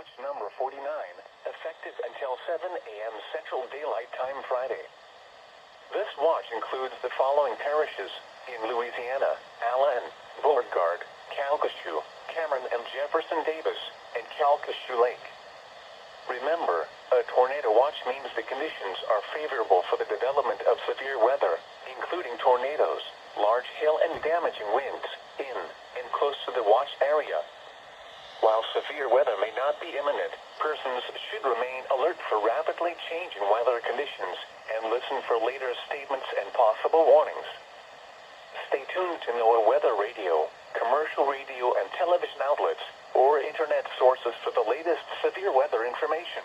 Watch number 49, effective until 7 a.m. Central Daylight Time Friday. This watch includes the following parishes in Louisiana: Allen, Beauregard, Calcasieu, Cameron and Jefferson Davis, and Calcasieu Lake. Remember, a tornado watch means the conditions are favorable for the development of severe weather, including tornadoes, large hail and damaging winds, in and close to the watch area. While severe weather may not be imminent, persons should remain alert for rapidly changing weather conditions and listen for later statements and possible warnings. Stay tuned to NOAA weather radio, commercial radio and television outlets, or internet sources for the latest severe weather information.